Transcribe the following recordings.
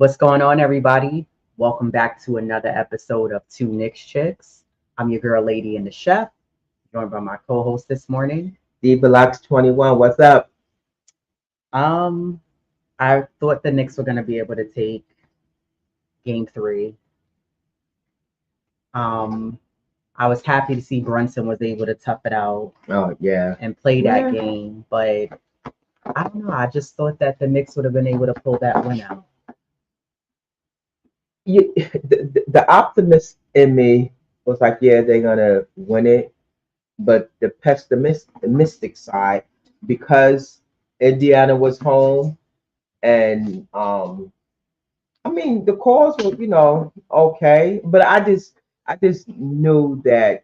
What's going on, everybody? Welcome back to another episode of Two Knicks Chicks. I'm your girl, Lady and the Chef, joined by my co-host this morning. D-Blox21, what's up? Um, I thought the Knicks were going to be able to take Game 3. Um, I was happy to see Brunson was able to tough it out Oh, yeah. and play that Yeah. game, but I don't know. I just thought that the Knicks would have been able to pull that one out. The optimist in me was like, yeah, they're going to win it. But the pessimistic side, because Indiana was home, and I mean, the calls were, okay. But I just knew that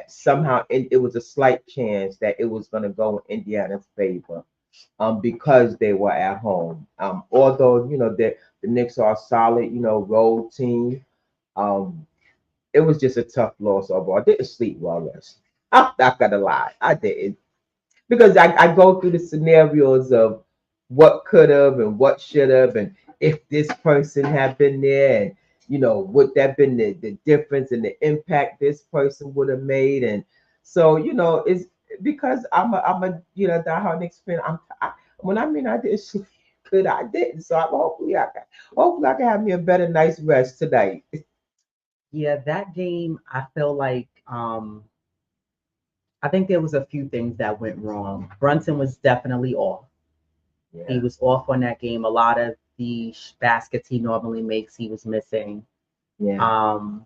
somehow it was a slight chance that it was going to go in Indiana's favor. Because they were at home. Although the Knicks are a solid, road team. Um, it was just a tough loss overall. I didn't sleep well last. I'm not gonna lie, I didn't, because I go through the scenarios of what could have and what should have, and if this person had been there, and would that been the difference and the impact this person would have made. And so it's because I'm a diehard Knicks fan. When I mean I didn't sleep good, I didn't. So hopefully I can have me a better nice rest tonight. Yeah, that game, I feel like I think there was a few things that went wrong. Brunson was definitely off. He Yeah, was off on that game. A lot of the baskets he normally makes, he was missing. yeah. Um,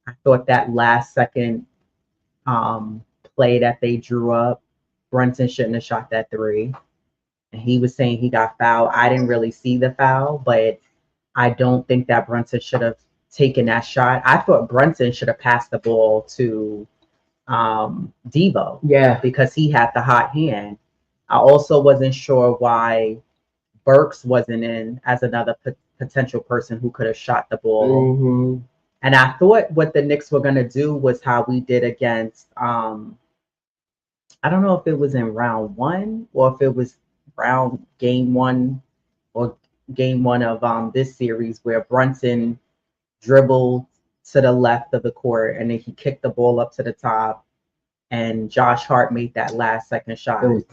I thought that last second play that they drew up, Brunson shouldn't have shot that three. And he was saying he got fouled. I didn't really see the foul, but I don't think that Brunson should have taken that shot. I thought Brunson should have passed the ball to Devo Yeah. because he had the hot hand. I also wasn't sure why Burks wasn't in as another potential person who could have shot the ball. Hmm. And I thought what the Knicks were going to do was how we did against, I don't know if it was in round one or if it was round game one or game one of this series where Brunson dribbled to the left of the court and then he kicked the ball up to the top and Josh Hart made that last second shot. It was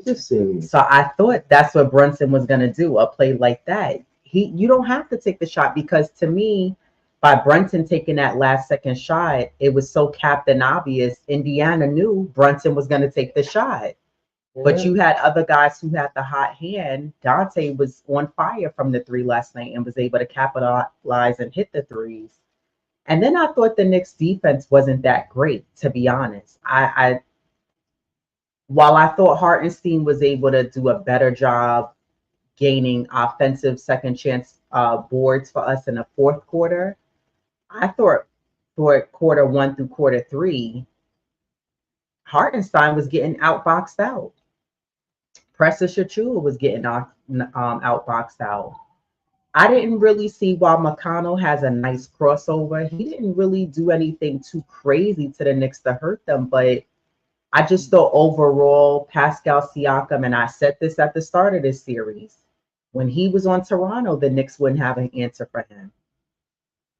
this series. So I thought that's what Brunson was gonna do, a play like that. You don't have to take the shot because to me, by Brunson taking that last second shot, it was so captain obvious. Indiana knew Brunson was gonna take the shot. But Yeah. you had other guys who had the hot hand. Dante was on fire from the three last night and was able to capitalize and hit the threes. And then I thought the Knicks defense wasn't that great, to be honest. I while I thought Hartenstein was able to do a better job gaining offensive second chance boards for us in the fourth quarter, I thought for quarter one through quarter three, Hartenstein was getting outboxed out. Pressa Chachula was getting outboxed out. I didn't really see while McConnell has a nice crossover, he didn't really do anything too crazy to the Knicks to hurt them, but I just thought overall, Pascal Siakam, and I said this at the start of this series, when he was on Toronto, the Knicks wouldn't have an answer for him.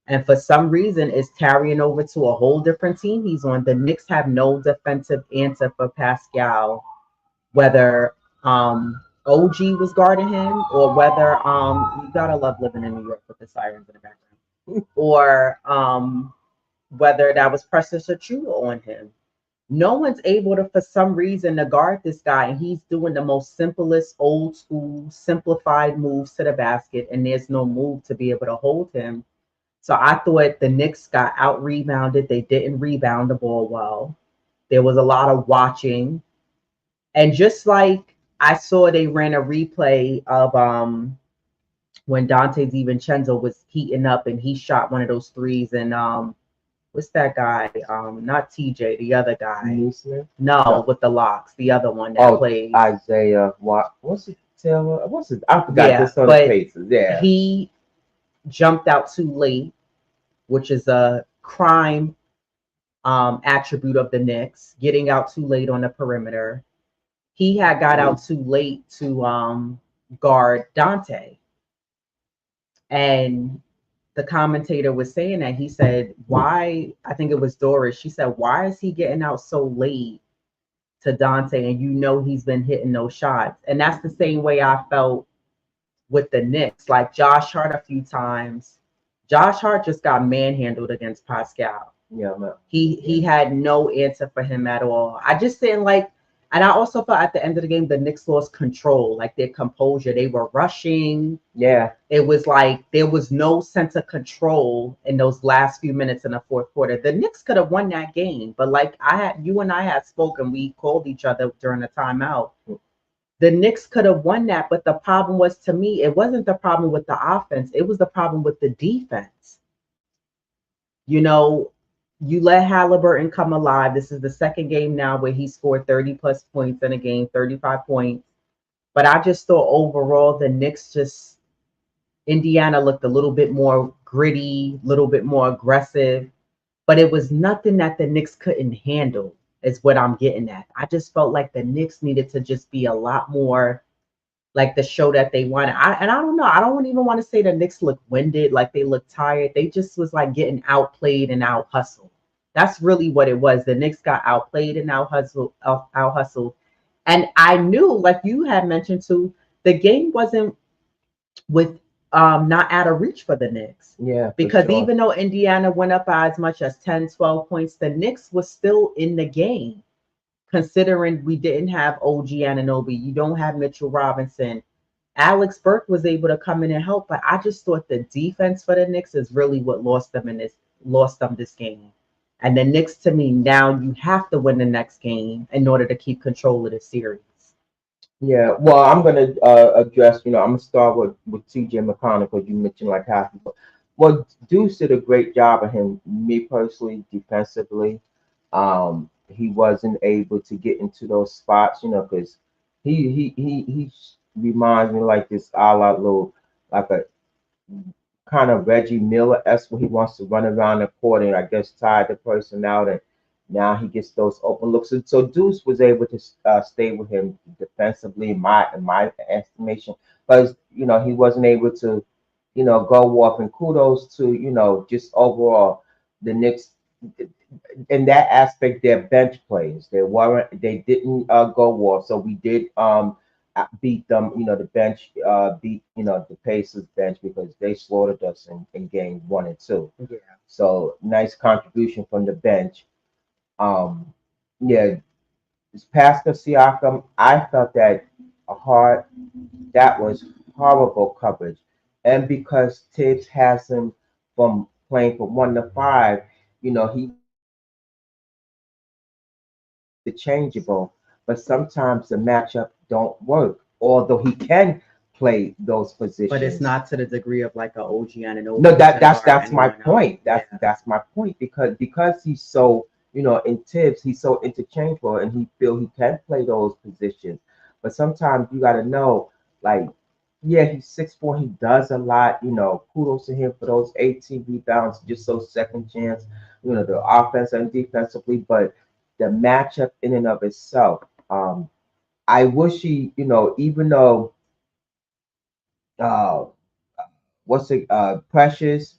And for some reason, it's carrying over to a whole different team he's on. The Knicks have no defensive answer for Pascal, whether OG was guarding him or whether you gotta love living in New York with the sirens in the background, or whether that was Precious Achua on him. No one's able to, for some reason, to guard this guy, and he's doing the most simplest, old school, simplified moves to the basket, and there's no move to be able to hold him. So I thought the Knicks got out rebounded. They didn't rebound the ball well. There was a lot of watching, and just like I saw, they ran a replay of when Dante DiVincenzo was heating up, and he shot one of those threes, and what's that guy? Not TJ, the other guy. Neesmith? No, No. with the locks, the other one that plays. Isaiah. What's it? Taylor? What's it? I forgot. Yeah, This on the but Pacers. Yeah. he jumped out too late, which is a crime attribute of the Knicks, getting out too late on the perimeter. He had got out too late to guard Dante. And the commentator was saying that he said, why, I think it was Doris, she said, why is he getting out so late to Dante and you know he's been hitting those shots? And that's the same way I felt with the Knicks. Like Josh Hart a few times. Josh Hart just got manhandled against Pascal. Yeah, man. He had no answer for him at all. I just didn't like, and I also felt at the end of the game the Knicks lost control, like their composure. They were rushing. Yeah. It was like there was no sense of control in those last few minutes in the fourth quarter. The Knicks could have won that game, but like you and I had spoken, we called each other during the timeout. The Knicks could have won that, but the problem was, to me, it wasn't the problem with the offense. It was the problem with the defense. You know, you let Halliburton come alive. This is the second game now where he scored 30 plus points in a game, 35 points. But I just thought overall the Knicks just, Indiana looked a little bit more gritty, a little bit more aggressive, but it was nothing that the Knicks couldn't handle, is what I'm getting at. I just felt like the Knicks needed to just be a lot more like the show that they wanted. And I don't know. I don't even want to say the Knicks look winded, like they look tired. They just was like getting outplayed and out hustled. That's really what it was. The Knicks got outplayed and out hustled. And I knew, like you had mentioned too, the game wasn't with not out of reach for the Knicks. Yeah. Because sure, even though Indiana went up by as much as 10, 12 points, the Knicks was still in the game, considering we didn't have OG Anunoby, you don't have Mitchell Robinson. Alex Burke was able to come in and help, but I just thought the defense for the Knicks is really what lost them this game. And the Knicks, to me, now you have to win the next game in order to keep control of the series. Yeah, well, I'm gonna address. I'm gonna start with T.J. McConnell because you mentioned like half. Well, Deuce did a great job of him. Me personally, defensively, he wasn't able to get into those spots. Because he reminds me like this a la little like a kind of Reggie Miller esque when he wants to run around the court and I guess tire the person out, and now he gets those open looks. So Deuce was able to stay with him defensively, in my estimation, but he wasn't able to go off. And kudos to just overall the Knicks in that aspect. Their bench players, they didn't go off, so we did beat them. The bench beat the Pacers bench because they slaughtered us in games 1 and 2. Yeah. So nice contribution from the bench. Yeah, this Pascal Siakam, I felt that was horrible coverage, and because Tibbs has him from playing from 1 to 5, he interchangeable, but sometimes the matchup don't work. Although he can play those positions, but it's not to the degree of like a OG Anunoby. No, that's my point. That's my point because he's so in Tibbs he's so interchangeable and he feel he can play those positions. But sometimes you got to know, like, yeah, he's 6'4", he does a lot. Kudos to him for those 18 rebounds, just those second chance. The offense and defensively, but the matchup in and of itself. I wish he, even though uh, what's it, Precious,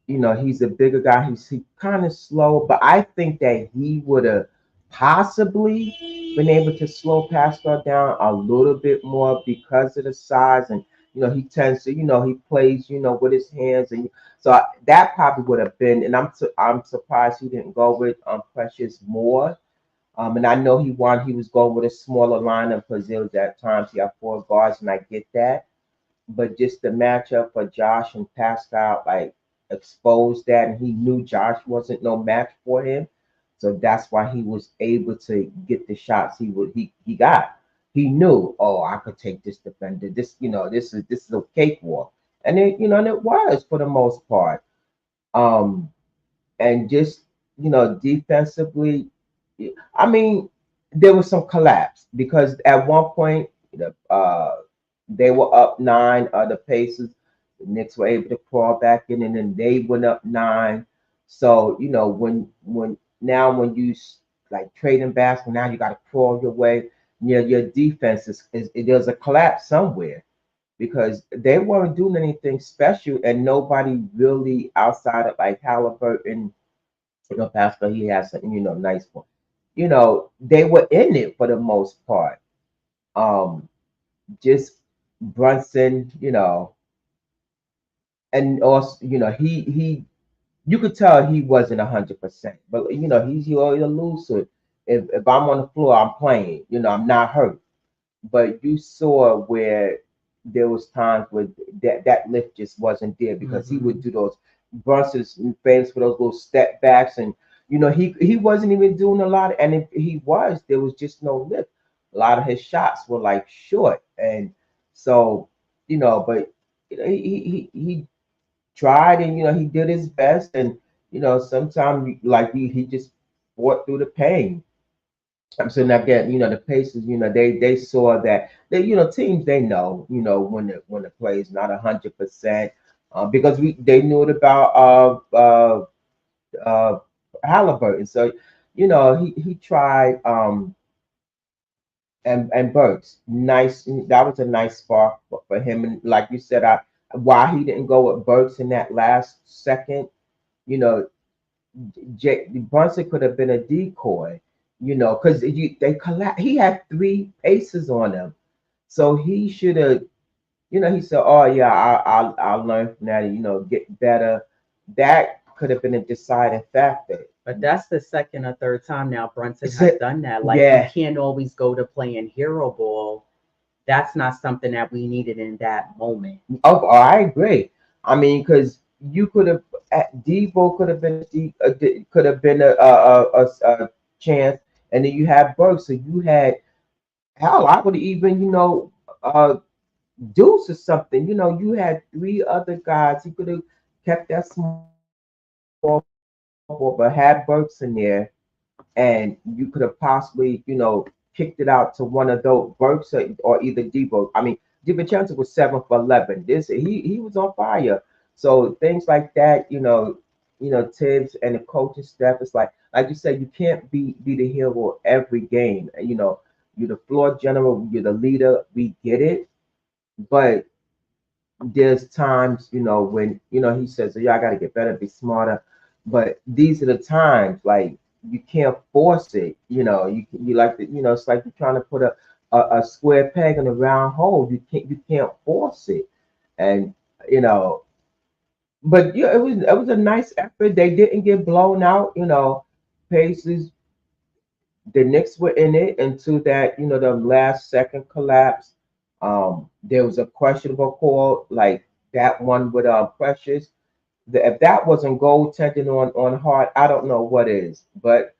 he's a bigger guy. He kind of slow, but I think that he would have possibly been able to slow Pascal down a little bit more because of the size. And he tends to, he plays, with his hands, and so that probably would have been. And I'm surprised he didn't go with Precious more. And I know he was going with a smaller lineup because there was at times he had 4 guards, and I get that. But just the matchup for Josh and Pascal, like, exposed that, and he knew Josh wasn't no match for him. So that's why he was able to get the shots he got. He knew, oh, I could take this defender. This is a cakewalk. And it was for the most part. Um, and just defensively, I mean, there was some collapse because at one point they were up 9. The Pacers, the Knicks were able to crawl back in, and then they went up 9. So when you like trading basketball, now you got to crawl your way. Your defense is there's a collapse somewhere. because they weren't doing anything special, and nobody really outside of like Halliburton, Pascal, he has some, nice one. They were in it for the most part. Um, just Brunson, and also, you could tell he wasn't 100%, but he's always elusive. If I'm on the floor, I'm playing. I'm not hurt. But you saw where there was times where that lift just wasn't there because he would do those Brunson's famous for those little step backs, and he wasn't even doing a lot. And if he was, there was just no lift. A lot of his shots were like short, and so but he tried, and he did his best, and sometimes like he just fought through the pain. I'm saying again, the Pacers, they saw that they, teams they know, when the play is not 100%, because they knew it about uh Halliburton. So, he tried and Burks. Nice, that was a nice spark for him. And like you said, why he didn't go with Burks in that last second, you know, Brunson could have been a decoy, because they collapsed. He had three paces on him, so he should have. He said, "Oh yeah, I'll learn from that, and get better." That could have been a deciding factor. But that's the second or third time now Brunson It's has done that. Like, you yeah. can't always go to playing hero ball. That's not something that we needed in that moment. Oh, I agree. I mean, because you could have Debo could have been could have been a chance, and then you had Burke, so you had hell. I would even Deuce or something. You had three other guys. He could have kept that small ball, but had Burks in there, and you could have possibly, kicked it out to one of those Burks or either Debo. I mean, DiVincenzo was 7 for 11. He was on fire. So things like that, Tibbs and the coaching staff. It's like you said, you can't be the hero every game. You're the floor general, you're the leader. We get it, but there's times, when, he says, "Yeah, I got to get better, be smarter." But these are the times, like, you can't force it. You like the, it's like you're trying to put a square peg in a round hole. You can't force it. And, you know, but yeah, it was a nice effort. They didn't get blown out. Paces, the Knicks were in it until that, the last second collapse. There was a questionable call, like that one with Precious. If that wasn't goaltending on Hart, I don't know what is. But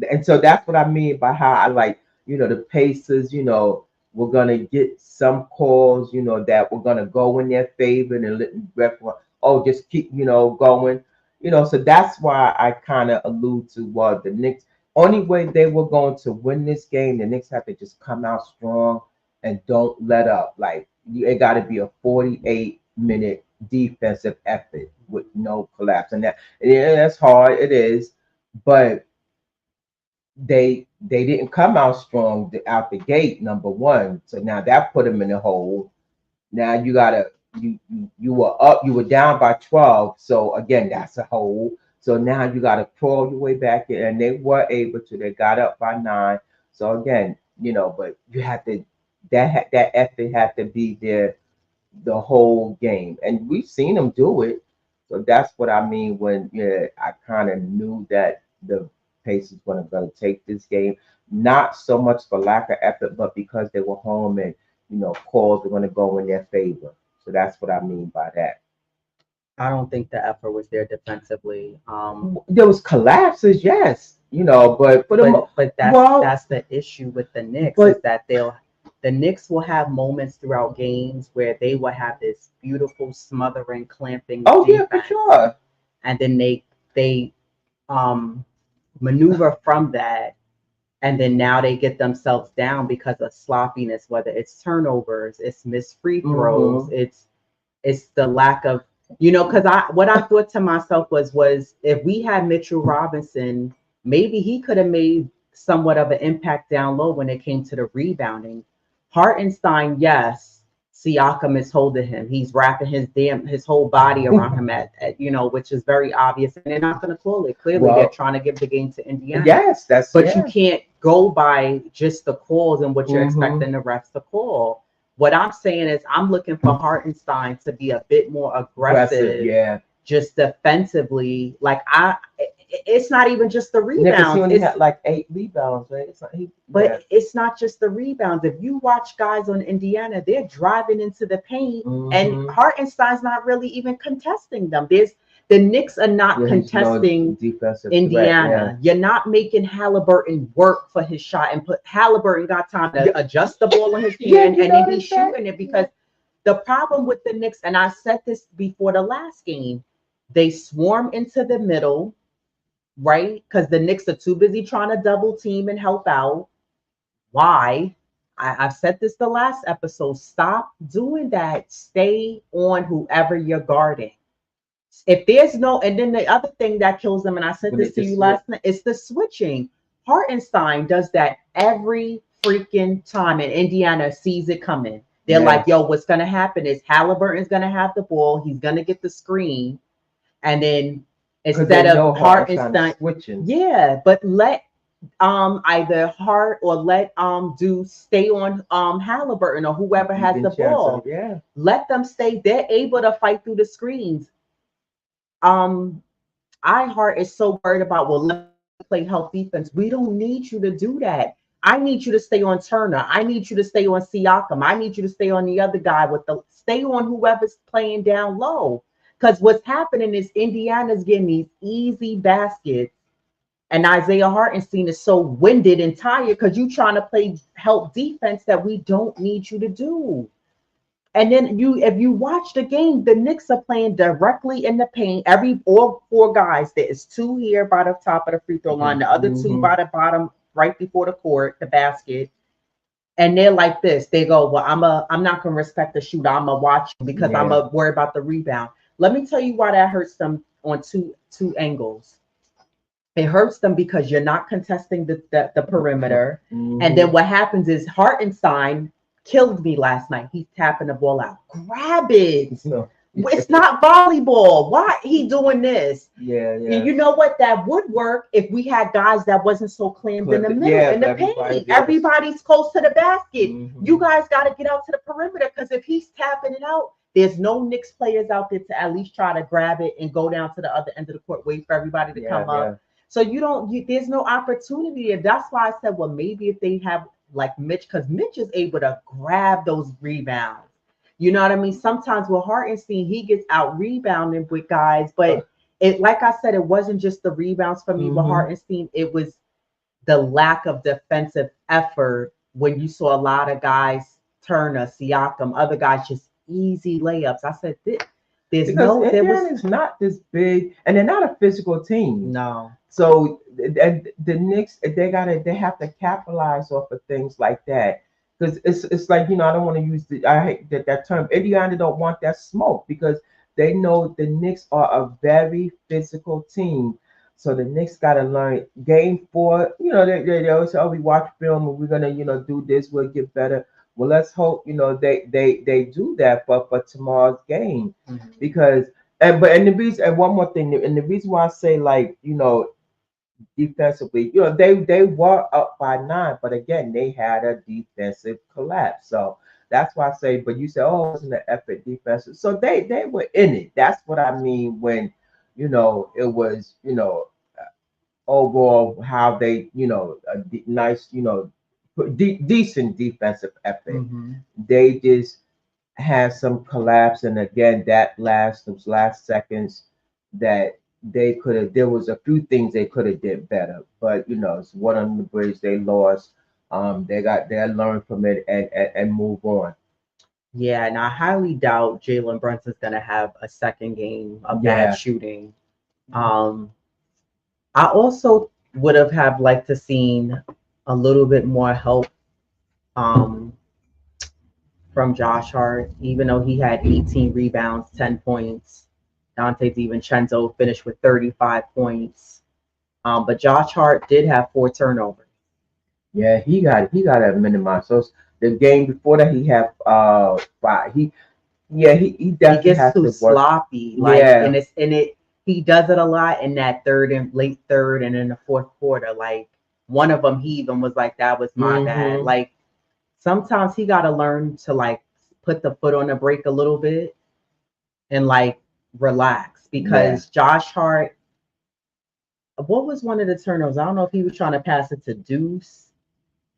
and so that's what I mean by how I like, the Pacers, we're gonna get some calls, that we're gonna go in their favor and let the ref, oh, just keep, going. So that's why I kind of allude to what the Knicks only way they were going to win this game, the Knicks have to just come out strong and don't let up. Like, it got to be a 48-minute defensive effort with no collapse. And yeah, that's hard. It is, but they didn't come out strong out the gate. Number one, so now that put them in a hole. Now you were up, you were down by 12. So again, that's a hole. So now you got to crawl your way back in, and they were able to. They got up by 9. So again, but you had to that effort had to be there the whole game, and we've seen them do it. So that's what I mean when, yeah, I kind of knew that the Pacers were going to take this game, not so much for lack of effort, but because they were home and calls were going to go in their favor. So that's what I mean by that. I don't think the effort was there defensively. There was collapses, yes, but for the But that's well, that's the issue with the Knicks, is but that the Knicks will have moments throughout games where they will have this beautiful smothering, clamping oh yeah, for defense, sure. and then they um maneuver from that, and then now they get themselves down because of sloppiness, whether it's turnovers, it's missed free throws, Hmm. it's the lack of, because what I thought to myself was if we had Mitchell Robinson, maybe he could have made somewhat of an impact down low when it came to the rebounding. Hartenstein, yes, Siakam is holding him. He's wrapping his whole body around him which is very obvious. And they're not going to call it. Clearly, they're Well, trying to give the game to Indiana. yes, But you can't go by just the calls and what you're expecting the refs to call. What I'm saying is I'm looking for Hartenstein to be a bit more aggressive. Yeah. Just defensively. It's not even just the rebounds. He only had like 8 rebounds, right? It's not just the rebounds. If you watch guys on Indiana, they're driving into the paint, and Hartenstein's not really even contesting them. The Knicks are not contesting Indiana. You're not making Halliburton work for his shot, and Halliburton got time to adjust the ball in his hand, and then he's shooting it. Because the problem with the Knicks, and I said this before the last game, they swarm into the middle, right? Because the Knicks are too busy trying to double team and help out. Why? I've said this the last episode. Stop doing that. Stay on whoever you're guarding. If there's no, and then the other thing that kills them, and I said this to you last night, it's the switching. Hartenstein does that every freaking time, and Indiana sees it coming. They're like, yo, what's going to happen is Halliburton's going to have the ball. He's going to get the screen. And then instead of Hartenstein switching. Yeah, but let either Hart or let Deuce stay on Halliburton or whoever has the ball. Let them stay. They're able to fight through the screens. iHeart is so worried about, well, let me play help defense. We don't need you to do that. I need you to stay on Turner. I need you to stay on Siakam. I need you to stay on the other guy stay on whoever's playing down low. Because what's happening is Indiana's getting these easy baskets, and Isaiah Hartenstein is so winded and tired because you're trying to play help defense that we don't need you to do. And then if you watch the game, the Knicks are playing directly in the paint. All 4 guys, there is 2 here by the top of the free throw line, the other 2 by the bottom, right before the court, the basket. And they're like this. They go, well, I'm not gonna respect the shooter. I'm gonna watch because I'm gonna worry about the rebound. Let me tell you why that hurts them on two angles. It hurts them because you're not contesting the perimeter. And then what happens is Hartenstein killed me last night. He's tapping the ball out. Grab it. No. It's not volleyball. Why he doing this? Yeah. You know what? That would work if we had guys that wasn't so clammed in the middle, in the paint. Everybody's close to the basket. You guys got to get out to the perimeter, because if he's tapping it out, there's no Knicks players out there to at least try to grab it and go down to the other end of the court, wait for everybody to come up. So there's no opportunity. And that's why I said, well, maybe if they have like Mitch, because Mitch is able to grab those rebounds. You know what I mean? Sometimes with Hartenstein, he gets out rebounding with guys, but like I said, it wasn't just the rebounds for me with Hartenstein. It was the lack of defensive effort when you saw a lot of guys, Turner, Siakam, other guys, just easy layups. I said, Indiana's not this big, and they're not a physical team. No. So the Knicks, they have to capitalize off of things like that. Because it's like, I don't want to use I hate that term. Indiana don't want that smoke, because they know the Knicks are a very physical team. So the Knicks got to learn. Game 4, they always say, oh, we watch film and we're gonna, do this, we'll get better. Well, let's hope, they do that for tomorrow's game, because and the reason, and one more thing, and the reason why I say, like, defensively, they were up by 9, but again, they had a defensive collapse. So that's why I say, but you say, oh, it wasn't an effort defensive. So they were in it. That's what I mean when, it was, overall how they, nice, decent defensive effort. They just had some collapse, and again, those last seconds that they could have, there was a few things they could have did better, but it's one on the bridge. They lost. They learned from it and move on. Yeah, and I highly doubt Jalen Brunson's gonna have a second game of bad shooting. I also would have liked to seen a little bit more help from Josh Hart, even though he had 18 rebounds, 10 points. Dante DiVincenzo finished with 35 points. But Josh Hart did have 4 turnovers. Yeah, he got to minimize The game before that, he had 5. He He definitely gets has too to work. sloppy, like, Yeah. and it he does it a lot in that third and late third and in the fourth quarter. Like one of them, he even was like, "That was my bad." Mm-hmm. Like sometimes he got to learn to like put the foot on the brake a little bit and like relax Yeah. because Josh Hart, what was one of the turnovers? I don't know if he was trying to pass it to Deuce.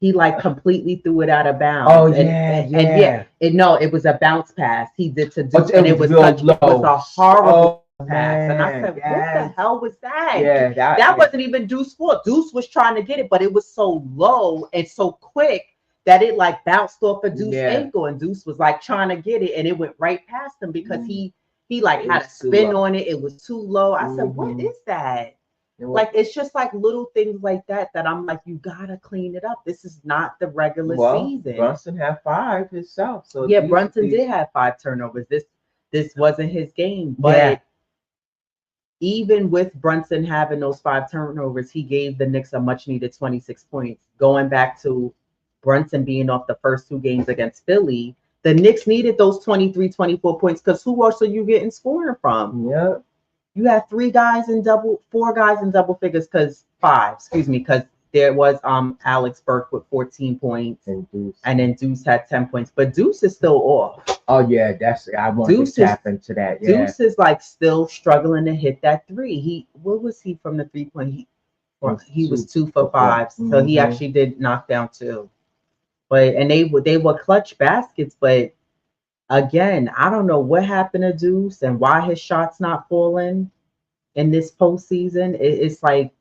He like completely threw it out of Oh bounds, yeah, and yeah, yeah. it was a bounce pass he did to But Deuce, it and it was was real such it was low. a horrible Oh pass, and I man, said, what the yes. hell was that? Yeah, that That yeah. wasn't even Deuce's fault. Deuce was trying to get it, but it was so low and so quick that it like bounced off of Deuce's Yeah. ankle, and Deuce was like trying to get it, and it went right past him because he like It had a was too spin low. on it. It was too low. I said, what Mm-hmm. is that? It was, Like it's just like little things like that that I'm like, you gotta clean it up. This is not the regular well, season. Brunson had 5 himself, so Yeah, these Brunson did have 5 turnovers. This wasn't his game, yeah. but even with Brunson having those 5 turnovers, he gave the Knicks a much needed 26 points. Going back to Brunson being off the first 2 games against Philly, the Knicks needed those 23, 24 points because who else are you getting scoring from? Yeah. You had 4 guys in double figures because 5, excuse me, because there was Alex Burke with 14 points And Deuce. and then Deuce had 10 points. But Deuce is still off. Oh yeah, that's I want to Deuce is tap into that. Yeah. Deuce is like still struggling to hit that three. What was he from the 3 point? It's He was 2 2 for for 4. 5. So he Mm-hmm. actually did knock down 2. But and they were clutch baskets, but again, I don't know what happened to Deuce and why his shots not falling in this postseason. It's like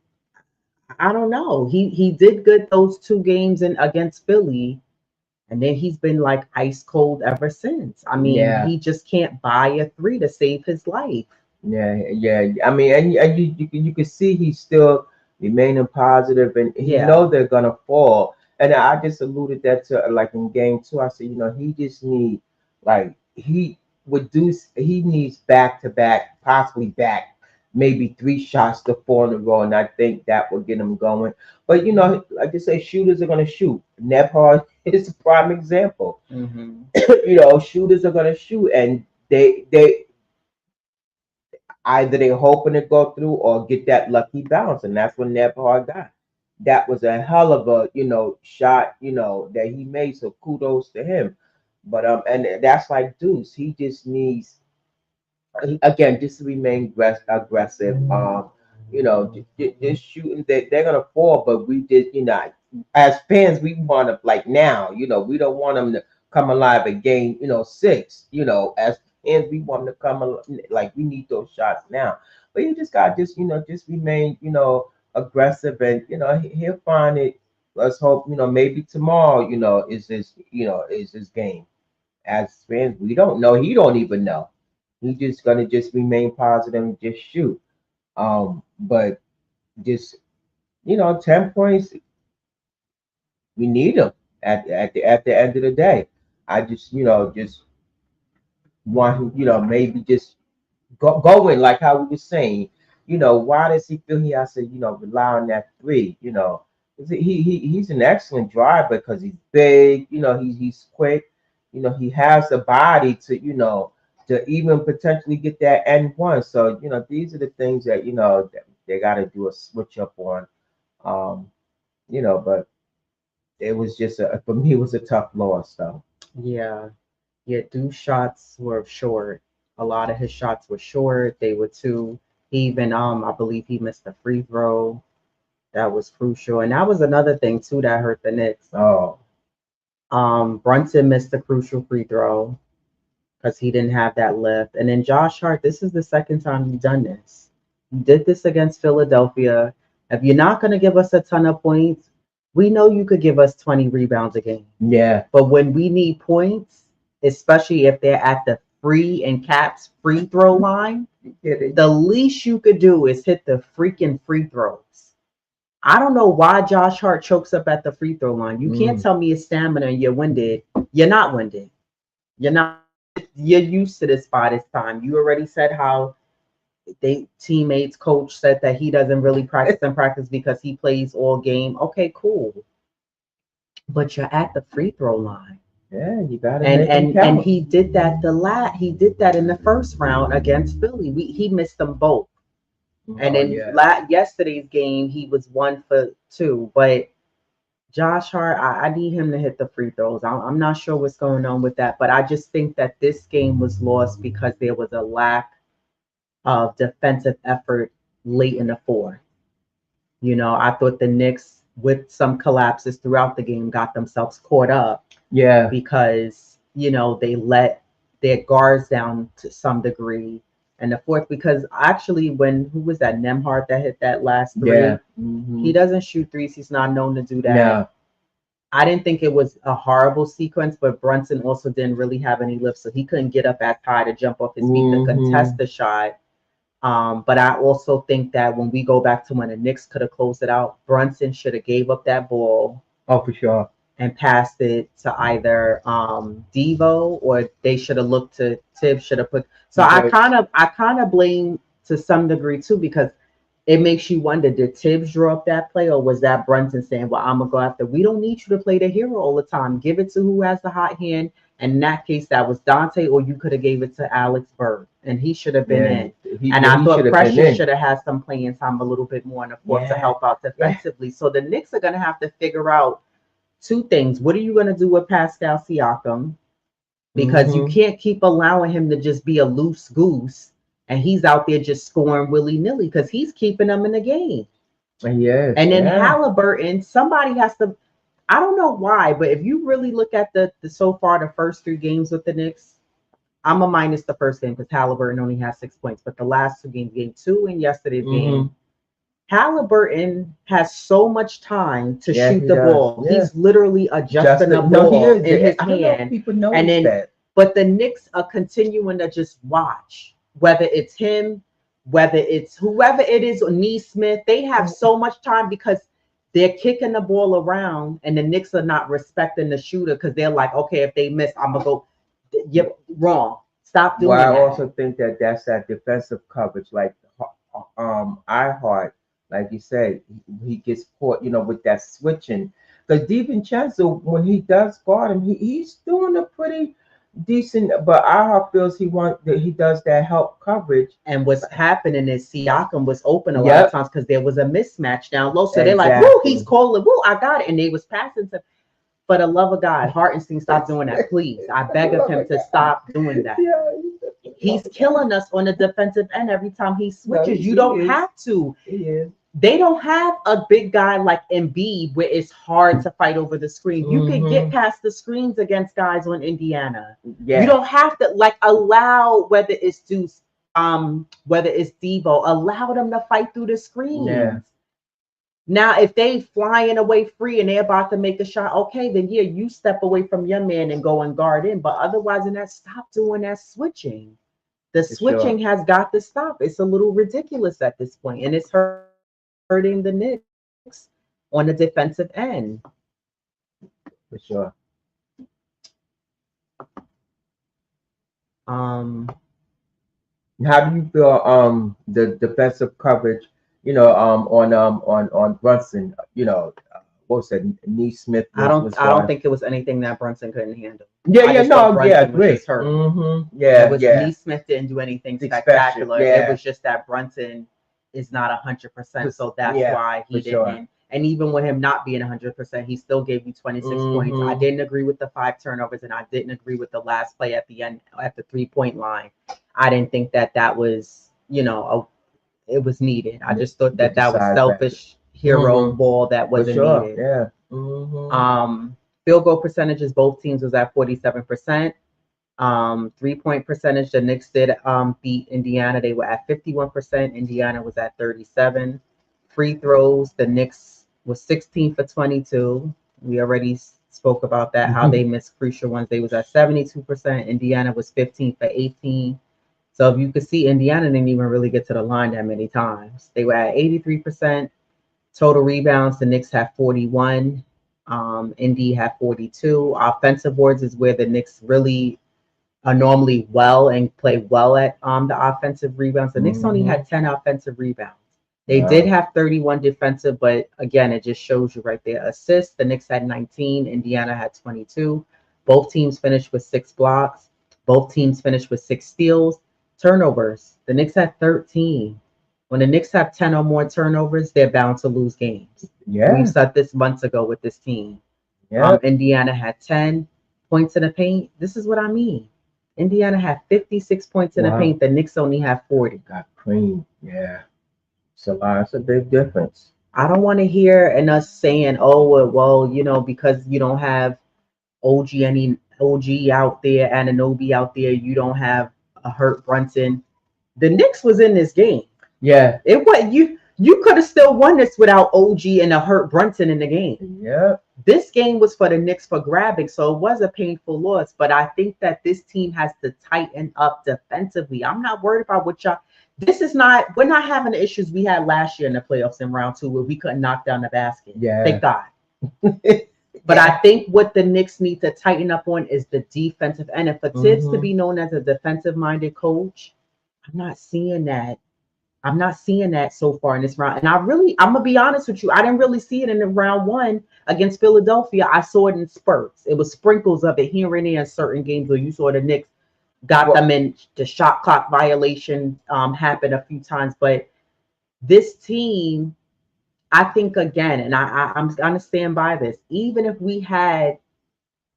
I don't know. He did good those 2 games in against Philly, and then he's been like ice cold ever since. I mean, Yeah. he just can't buy a three to save his life. Yeah, yeah. I mean, and you can see he's still remaining positive, and he Yeah. know they're gonna fall. And I just alluded that to like in game 2. I said, he just need like he would do. He needs back to back, possibly back, maybe 3 shots to 4 in a row, and I think that will get him going. But like I say, shooters are gonna shoot. Nebhard is a prime example. Hmm. Shooters are gonna shoot, and they either they hoping to go through or get that lucky bounce, and that's what Nebhard got. That was a hell of a shot that he made. So kudos to him. But and that's like Deuce. He just needs again just to remain aggressive. Just shooting. They're gonna fall, but we just as fans we want to like now. We don't want them to come alive at game 6. As fans we want them to come like we need those shots now. But you just got just remain aggressive, and he'll find it. Let's hope maybe tomorrow is his game. As fans, we don't know. He don't even know. He's just gonna just remain positive and just shoot. But just 10 points, we need him at the end of the day. I just want him, maybe just going like how we were saying. Why does he feel he has to rely on that three? 'Cause he's an excellent driver because he's big. He's quick. He has the body to even potentially get that N1. So these are the things that that they got to do a switch up on. Um, but it was just for me it was a tough loss though. Yeah. Yeah, Deuce shots were short. A lot of his shots were short. They were too. He even I believe he missed a free throw. That was crucial. And that was another thing too that hurt the Knicks. Oh Brunson missed a crucial free throw because he didn't have that lift. And then Josh Hart, this is the second time you've done this. You did this against Philadelphia. If you're not going to give us a ton of points, we know you could give us 20 rebounds a game. yeah, But when we need points, especially if they're at the free and caps free throw line, the least you could do is hit the freaking free throws. I don't know why Josh Hart chokes up at the free throw line. You can't tell me his stamina and you're winded. You're not winded. You're not. You're used to this by this time. You already said how they teammates coach said that he doesn't really practice and practice because he plays all game. Okay, cool. but you're at the free throw line. Yeah, you gotta And make them and and count. he did that he did that in the first round against Philly. He missed them both. And Oh in yeah. yesterday's game, he was 1 for 2. But Josh Hart, I need him to hit the free throws. I'm not sure what's going on with that, but I just think that this game was lost because there was a lack of defensive effort late in the fourth. I thought the Knicks, with some collapses throughout the game, got themselves caught up Yeah. because, they let their guards down to some degree. And the fourth, because actually, who was that? Nemhart that hit that last Yeah. three. He doesn't shoot threes. He's not known to do that. No. I didn't think it was a horrible sequence, but Brunson also didn't really have any lift, so he couldn't get up as high to jump off his feet to contest the shot. But I also think that when we go back to when the Knicks could have closed it out, Brunson should have gave up that ball Oh, for sure. and passed it to either Devo, or they should have looked to Tibbs, should have put. So I kind of blame to some degree too, because it makes you wonder, did Tibbs draw up that play, or was that Brunson saying, well, I'm gonna go after, we don't need you to play the hero all the time. Give it to who has the hot hand. And in that case, that was Dante, or you could have gave it to Alex Bird, and he should have been in. And I thought Precious should have had some playing time a little bit more in the fourth to help out defensively. So the Knicks are gonna have to figure out two things. What are you gonna do with Pascal Siakam? Because you can't keep allowing him to just be a loose goose and he's out there just scoring willy-nilly, because he's keeping them in the game. Yes. And then Halliburton, somebody has to, I don't know why, but if you really look at the so far the first 3 games with the Knicks, I'm a minus the first game because Halliburton only has 6 points. But the last 2 games, game 2 and yesterday's game, Halliburton has so much time to shoot the ball. Yeah. He's literally adjusting the ball in his hand. People know and then, that. But the Knicks are continuing to just watch, whether it's him, whether it's whoever it is, or Neesmith. They have so much time because they're kicking the ball around, and the Knicks are not respecting the shooter because they're like, okay, if they miss, I'm gonna go. Yep, wrong. Stop doing that. I also think that's that defensive coverage, like iHeart. Like you said, he gets caught, with that switching. Because DiVincenzo, when he does guard him, he's doing a pretty decent. But iHeart feels he does that help coverage. And what's happening is Siakam was open a lot of times because there was a mismatch down low. So they're like, woo, he's calling, woo, I got it. And they was passing to. For the love of God, Hartenstein, stop doing that, please. I beg of him to stop doing that. He's killing us on the defensive end every time he switches. You don't have to. They don't have a big guy like Embiid where it's hard to fight over the screen. You can get past the screens against guys on Indiana. You don't have to allow, whether it's Deuce, whether it's Devo, allow them to fight through the screens. Now, if they flying away free and they're about to make a shot, okay, then you step away from your man and go and guard in. But otherwise, stop doing that switching. The switching has got to stop. It's a little ridiculous at this point, and it's hurting the Knicks on the defensive end. For sure. How do you feel the defensive coverage, on Brunson, what was that, Neesmith? I don't think it was anything that Brunson couldn't handle. Great. Neesmith didn't do anything spectacular. It was just that Brunson is not 100%, so that's why he didn't. Sure. And even with him not being 100%, he still gave you 26 points. I didn't agree with the 5 turnovers, and I didn't agree with the last play at the end at the 3-point line. I didn't think that was, it was needed. I just thought that was selfish hero ball that wasn't needed. Yeah. Field goal percentages, both teams was at 47%. 3-point percentage, the Knicks did beat Indiana. They were at 51%. Indiana was at 37%. Free throws, the Knicks was 16 for 22. We already spoke about that, how they missed crucial ones. They was at 72%. Indiana was 15 for 18. So if you could see, Indiana didn't even really get to the line that many times. They were at 83%. Total rebounds, the Knicks had 41. Indy had 42. Offensive boards is where the Knicks really are normally well and play well at the offensive rebounds. The Knicks only had 10 offensive rebounds. They did Wow. have 31 defensive, but again, it just shows you right there. Assists, the Knicks had 19, Indiana had 22. Both teams finished with 6 blocks. Both teams finished with 6 steals. Turnovers, the Knicks had 13. When the Knicks have 10 or more turnovers, they're bound to lose games. We've Yeah. said this months ago with this team. Yeah. Indiana had 10 points in the paint. This is what I mean. Indiana had 56 points in the Wow. paint. The Knicks only have 40. Got cream. Yeah. It's a lot. It's a big difference. I don't want to hear and us saying, "Oh, well, because you don't have OG out there, Ananobi out there, you don't have a hurt Brunson." The Knicks was in this game. Yeah. It what you could have still won this without OG and a hurt Brunson in the game. Yeah. This game was for the Knicks for grabbing, so it was a painful loss. But I think that this team has to tighten up defensively. I'm not worried about what y'all. This is not. We're not having the issues we had last year in the playoffs in round two where we couldn't knock down the basket. Yeah. Thank God. But I think what the Knicks need to tighten up on is the defensive end. And for Tibbs to be known as a defensive-minded coach, I'm not seeing that. I'm not seeing that so far in this round. And I'm gonna be honest with you, I didn't really see it in the round one against Philadelphia. I saw it in spurts. It was sprinkles of it here and there in certain games where you saw the Knicks got them in the shot clock violation happened a few times. But this team, I think again, and I'm gonna stand by this. Even if we had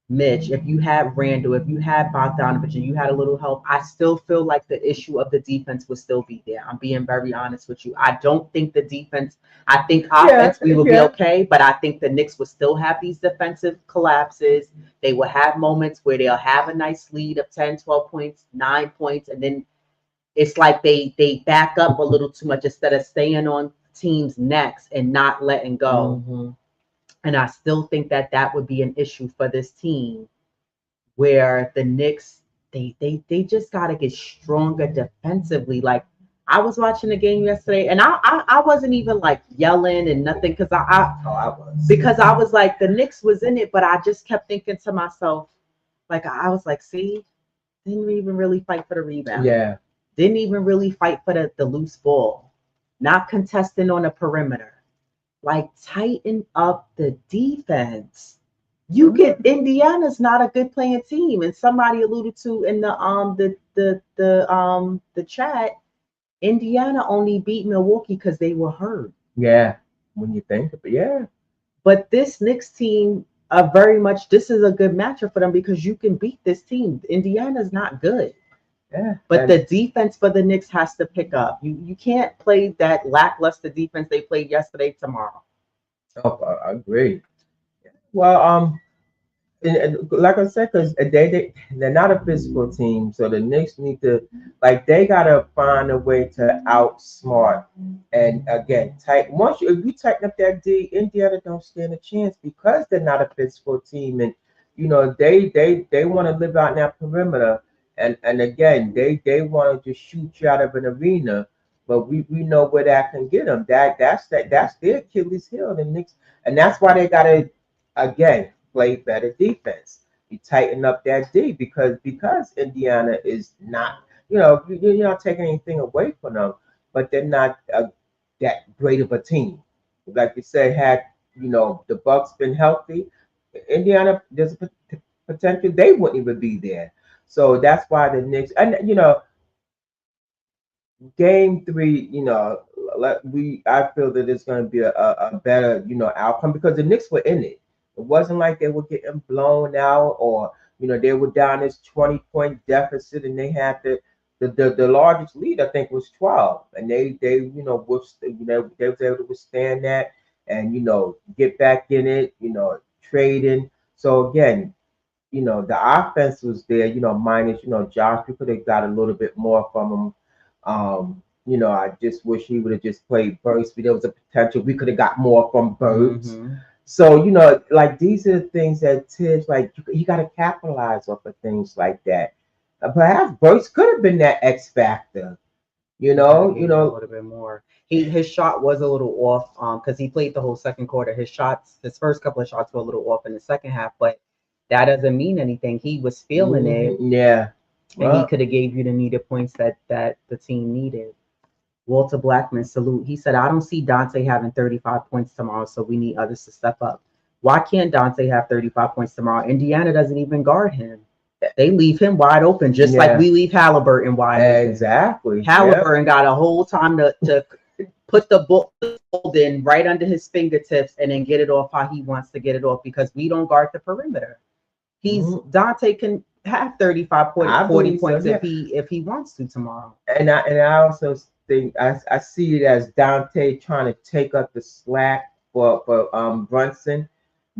Mitch, if you had Randall, if you had Bogdanovich, and you had a little help, I still feel like the issue of the defense would still be there. I'm being very honest with you. I don't think the defense. I think offense we will be okay, but I think the Knicks will still have these defensive collapses. They will have moments where they'll have a nice lead of 10, 12 points, 9 points, and then it's like they back up a little too much instead of staying on teams' necks and not letting go. And I still think that that would be an issue for this team where the Knicks they just gotta get stronger defensively. Like I was watching the game yesterday and I wasn't even like yelling and nothing because I was. because I was like the Knicks was in it, but I just kept thinking to myself, like I was like, see, didn't even really fight for the rebound. Yeah. Didn't even really fight for the loose ball. Not contesting on the perimeter. Like tighten up the defense. You get Indiana's not a good playing team, and somebody alluded to in the chat. Indiana only beat Milwaukee because they were hurt. Yeah. When you think of it, yeah. But this Knicks team are very much. This is a good matchup for them because you can beat this team. Indiana's not good. Yeah. But the defense for the Knicks has to pick up. You can't play that lackluster defense they played yesterday tomorrow. Oh, I agree. Well, and like I said, because they're not a physical team, so the Knicks need to they gotta find a way to outsmart and again tight. If you tighten up that D, Indiana don't stand a chance because they're not a physical team, and they want to live out in that perimeter, and again they want to just shoot you out of an arena. But we know where that can get them. That's their Achilles heel, the Knicks, and that's why they gotta again play better defense. You tighten up that D because Indiana is not, you're not taking anything away from them, but they're not that great of a team. Like you said, had the Bucks been healthy, Indiana there's a potential they wouldn't even be there. So that's why the Knicks and game three, I feel that it's going to be a better outcome because the Knicks were in it. It wasn't like they were getting blown out or they were down this 20-point deficit and they had the largest lead I think was 12 and they they was able to withstand that and get back in it trading. So again, the offense was there, minus, Josh, we could have got a little bit more from him. I just wish he would have just played Burks. There was a potential we could have got more from Burks. So, these are the things that Tibbs, you got to capitalize off of things like that. Perhaps Burks could have been that X factor, a little bit more. His shot was a little off because he played the whole second quarter. His first couple of shots were a little off in the second half, but that doesn't mean anything. He was feeling it. Yeah. And he could have gave you the needed points that the team needed. Walter Blackman, salute. He said, I don't see Dante having 35 points tomorrow, so we need others to step up. Why can't Dante have 35 points tomorrow? Indiana doesn't even guard him. They leave him wide open, just like Yeah, we leave Halliburton wide open. exactly. Yep. Halliburton got a whole time to put the ball in right under his fingertips and then get it off how he wants to get it off because we don't guard the perimeter. Dante can have 35 I 40 believe so. points Yeah, if he wants to tomorrow. and I also think I see it as Dante trying to take up the slack for Brunson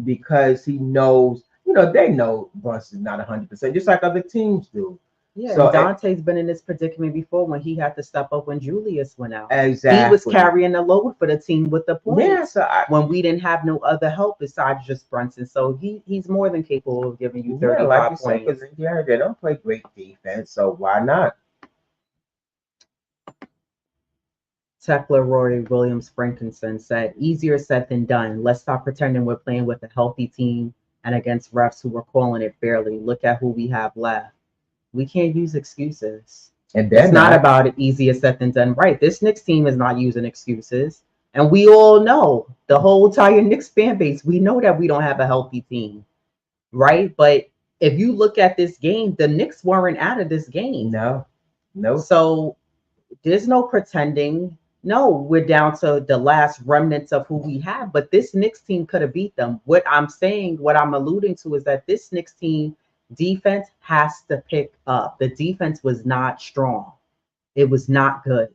because he knows, they know Brunson's not 100%, just like other teams do. Yeah, So and Dante's been in this predicament before when he had to step up when Julius went out. He was exactly. carrying the load for the team with the points. Yeah, so when we didn't have no other help besides just Brunson. So he's more than capable of giving you yeah, 35 like you said, points. because Indiana, they don't play great defense, so why not? Tekla Rory Williams Frankinson said, easier said than done. Let's stop pretending we're playing with a healthy team and against refs who were calling it fairly. Look at who we have left. We can't use excuses. And It's not about it easier said than done. Right. This Knicks team is not using excuses. And we all know, the whole entire Knicks fan base, we know that we don't have a healthy team. Right. But if you look at this game, the Knicks weren't out of this game. No. So there's no pretending. No, we're down to the last remnants of who we have. But this Knicks team could have beat them. What I'm saying, what I'm alluding to is that this Knicks team defense has to pick up. The defense was not strong. It was not good.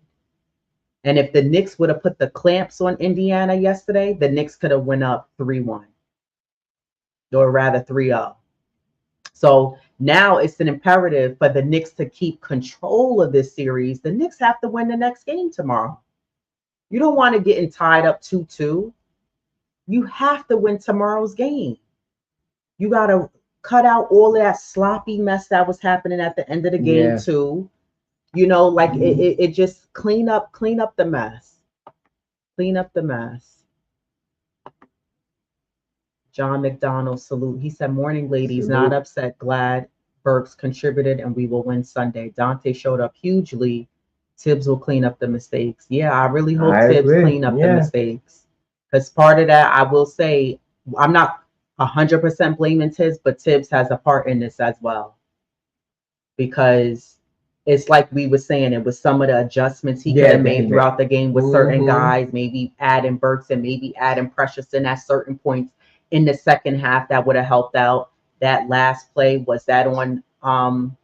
And if the Knicks would have put the clamps on Indiana yesterday, the Knicks could have went up 3-1, or rather 3-0. So now it's an imperative for the Knicks to keep control of this series. The Knicks have to win the next game tomorrow. You don't want to get tied up 2-2. You have to win tomorrow's game. You got to cut out all that sloppy mess that was happening at the end of the game too. Like it just clean up the mess. Clean up the mess. John McDonald, salute. He said, morning, ladies. Salute. Not upset. Glad Burks contributed and we will win Sunday. Dante showed up hugely. Tibbs will clean up the mistakes. Yeah, I really hope Tibbs clean up the mistakes. Because part of that, I will say, I'm not 100% blaming Tibbs, but Tibbs has a part in this as well. Because it's like we were saying, it was some of the adjustments he could have made throughout the game with certain guys, maybe adding Burks and maybe adding Precious in at certain points in the second half that would have helped out. That last play, was that on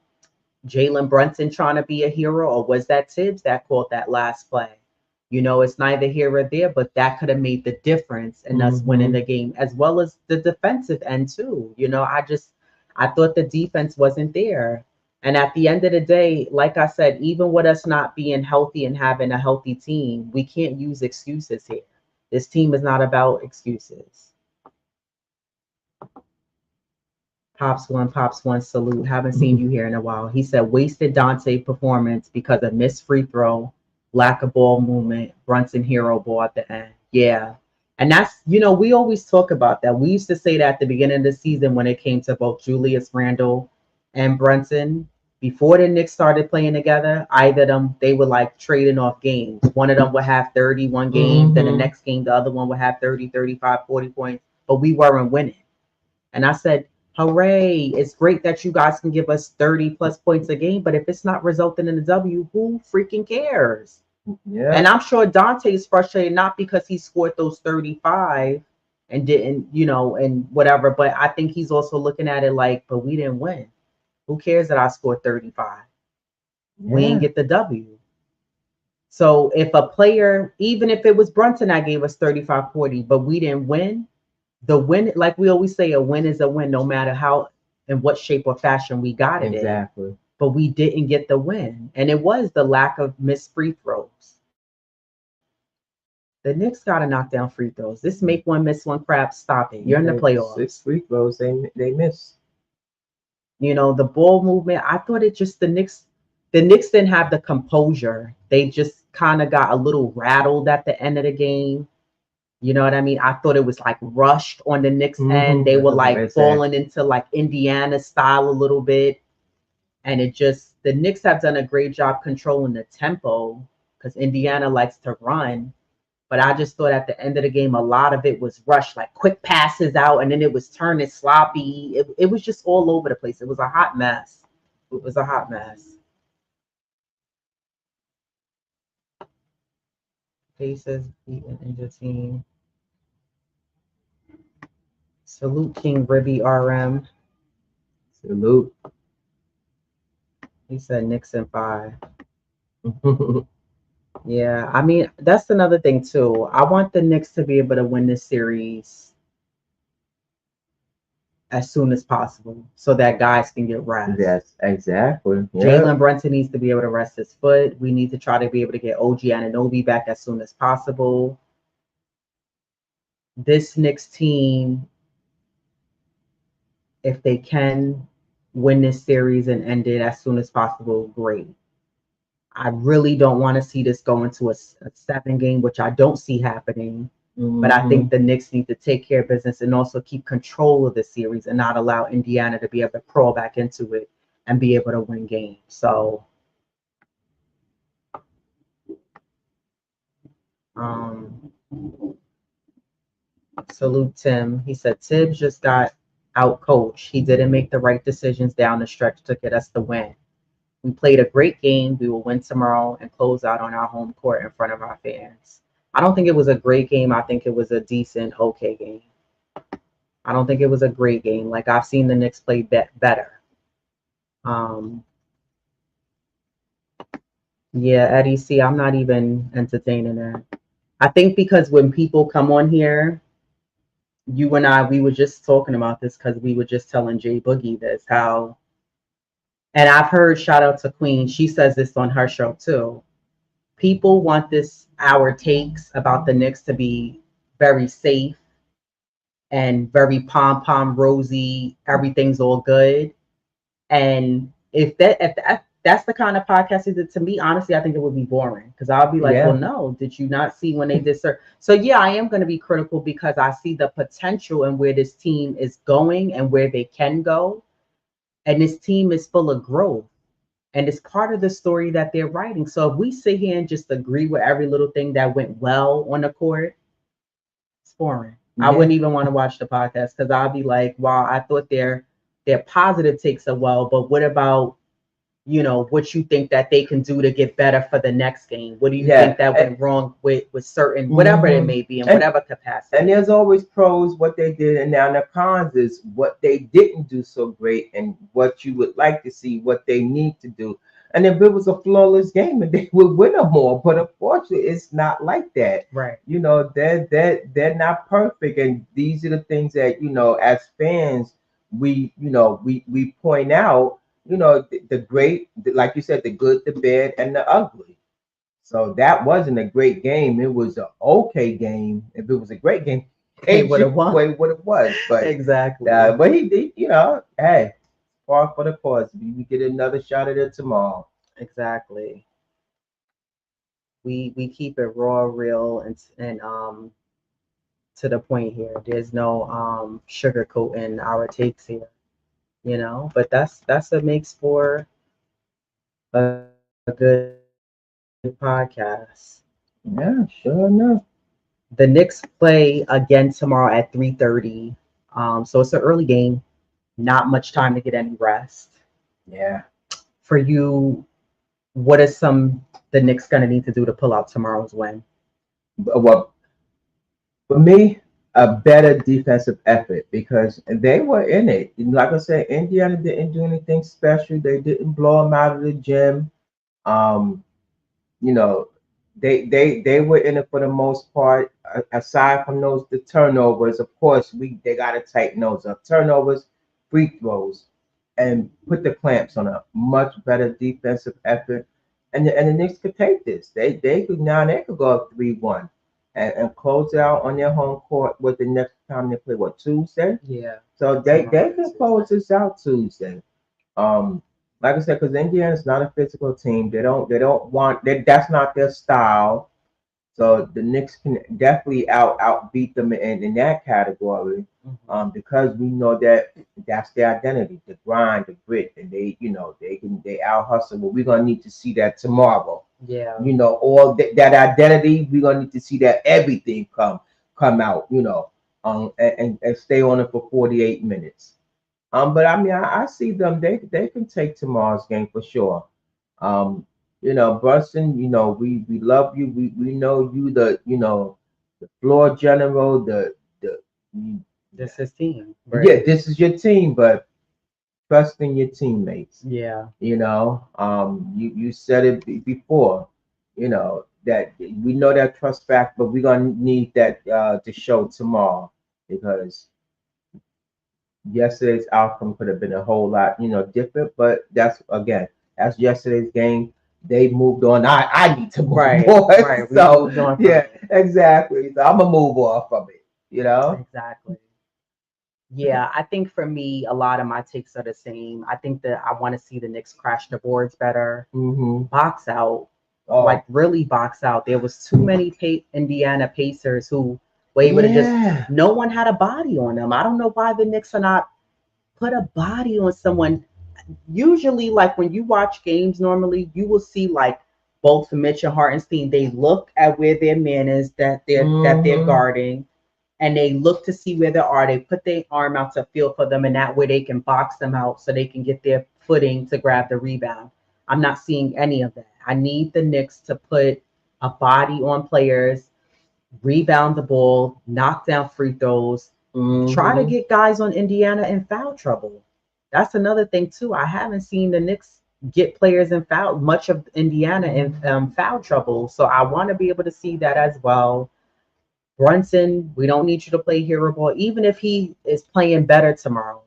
Jalen Brunson trying to be a hero, or was that Tibbs that called that last play? It's neither here or there, but that could have made the difference in us winning the game, as well as the defensive end too. I thought the defense wasn't there. And at the end of the day, like I said, even with us not being healthy and having a healthy team, we can't use excuses here. This team is not about excuses. Pops one, salute. Haven't seen you here in a while. He said, wasted Dante performance because of missed free throw, lack of ball movement, Brunson hero ball at the end. Yeah. And that's, we always talk about that. We used to say that at the beginning of the season when it came to both Julius Randle and Brunson. Before the Knicks started playing together, either of them, they were like trading off games. One of them would have 31 games, then the next game, the other one would have 30, 35, 40 points, but we weren't winning. And I said, hooray, it's great that you guys can give us 30 plus points a game, but if it's not resulting in a W, who freaking cares? Yeah. And I'm sure Dante is frustrated, not because he scored those 35 and didn't, and whatever, but I think he's also looking at it like, but we didn't win. Who cares that I scored 35? Yeah. We didn't get the W. So if a player, even if it was Brunson that gave us 35, 40, but we didn't win, the win, like we always say, a win is a win, no matter how, in what shape or fashion we got it exactly. in. But we didn't get the win. And it was the lack of missed free throws. The Knicks got to knock down free throws. This make one, miss one crap, stop it. You're in the playoffs. 6 free throws they miss. The ball movement, I thought it just, the Knicks didn't have the composure. They just kind of got a little rattled at the end of the game. You know what I mean? I thought it was like rushed on the Knicks end. They were like falling into like Indiana style a little bit. And the Knicks have done a great job controlling the tempo, because Indiana likes to run. But I just thought at the end of the game, a lot of it was rushed, like quick passes out, and then it was turning sloppy. It was just all over the place. It was a hot mess. It was a hot mess. Pacers beating Ninja team. Salute King Ribby RM. Salute. He said Knicks in 5. Yeah, I mean, that's another thing too. I want the Knicks to be able to win this series as soon as possible so that guys can get rest. Yes, exactly. Jalen Brunson needs to be able to rest his foot. We need to try to be able to get OG Anunoby back as soon as possible. This Knicks team, if they can win this series and end it as soon as possible, great. I really don't want to see this go into a 7 game, which I don't see happening. But I think the Knicks need to take care of business and also keep control of the series and not allow Indiana to be able to crawl back into it and be able to win games. So, salute Tim. He said Tibbs just got out coached. He didn't make the right decisions down the stretch to get us the win. We played a great game. We will win tomorrow and close out on our home court in front of our fans. I don't think it was a great game. I think it was a decent, okay game. I don't think it was a great game. Like, I've seen the Knicks play better. Yeah, Eddie, see, I'm not even entertaining that. I think because when people come on here, you and I, we were just talking about this because we were just telling Jay Boogie this, how, and I've heard, shout out to Queen, she says this on her show too. People want our takes about the Knicks to be very safe and very pom rosy, everything's all good. And if that's the kind of podcast is it, to me, honestly, I think it would be boring because I'll be like, well, no, did you not see when they did so yeah, I am going to be critical because I see the potential and where this team is going and where they can go. And this team is full of growth. And it's part of the story that they're writing. So if we sit here and just agree with every little thing that went well on the court, it's boring. I wouldn't even want to watch the podcast because I'll be like, wow, I thought their positive takes are well, but what about, what you think that they can do to get better for the next game? What do you think that went wrong with certain, whatever it may be in whatever capacity? And there's always pros, what they did, and now the cons is what they didn't do so great and what you would like to see, what they need to do. And if it was a flawless game, they would win them more. But unfortunately, it's not like that. Right. They're not perfect. And these are the things that, as fans, we point out, the great, like you said, the good, the bad, and the ugly. So that wasn't a great game. It was an okay game. If it was a great game, it would have won. What it was. But exactly. But he did, hey, far for the cause. We get another shot at it tomorrow. Exactly. We keep it raw, real, and to the point here. There's no sugarcoating our takes here. But that's what makes for a good podcast. Yeah, sure enough. The Knicks play again tomorrow at 3:30. So it's an early game, not much time to get any rest. Yeah. For you, what is the Knicks gonna need to do to pull out tomorrow's win? Well, for me, a better defensive effort because they were in it. Like I said, Indiana didn't do anything special. They didn't blow them out of the gym. They were in it for the most part. Aside from the turnovers, of course, they got to tighten those up. Turnovers, free throws, and put the clamps on a much better defensive effort. And the Knicks could take this. They could go up 3-1. And close it out on their home court with the next time they play, Tuesday? Yeah. So they can close this out Tuesday. Like I said, because Indiana's not a physical team. They don't want that. That's not their style. So the Knicks can definitely outbeat them in that category. Because we know that's their identity, the grind, the grit, and they out hustle. But we're gonna need to see that tomorrow. Yeah. All that identity. We're gonna need to see that everything come out, and stay on it for 48 minutes. But I mean, I see them. They can take tomorrow's game for sure. Um, Brunson, we love you. We know you the floor general. The This is team. Yeah, Right. this is your team, but trust in your teammates. Yeah. You said it before. That we know that trust factor, but we're gonna need that to show tomorrow because yesterday's outcome could have been a whole lot, different. But that's yesterday's game. They moved on. I need to move Right. on. Right. We So moved on from yeah, it. exactly. So I'm gonna move on from it. Exactly. Yeah, I think for me, a lot of my takes are the same. I think that I want to see the Knicks crash the boards better, Mm-hmm. box out, Oh like really box out. There was too many Indiana Pacers who were able to just. yeah. No one had a body on them. I don't know why the Knicks are not put a body on someone. Usually, like when you watch games, normally you will see like both Mitch and Hartenstein. They look at where their man is that they're Mm-hmm. guarding, and they look to see where they are. They put their arm out to feel for them, and that way they can box them out so they can get their footing to grab the rebound. I'm not seeing any of that. I need the Knicks to put a body on players, rebound the ball, knock down free throws, try to Mm-hmm. get guys on Indiana in foul trouble. That's another thing too. I haven't seen the Knicks get players in foul much of Indiana in foul trouble. So I want to be able to see that as well. Brunson, we don't need you to play hero ball, even if he is playing better tomorrow.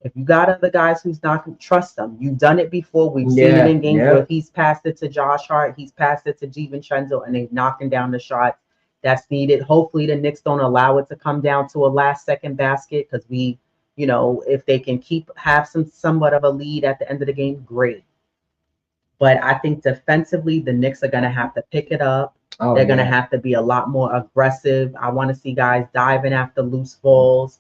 If you got other guys who's not going to trust them, you've done it before. We've seen it Yeah. in games where Yeah. he's passed it to Josh Hart, he's passed it to DiVincenzo, and they're knocking down the shots that's needed. Hopefully, the Knicks don't allow it to come down to a last second basket because if they can have somewhat of a lead at the end of the game, great. But I think defensively, the Knicks are going to have to pick it up. Oh They're going to yeah. have to be a lot more aggressive. I want to see guys diving after loose balls,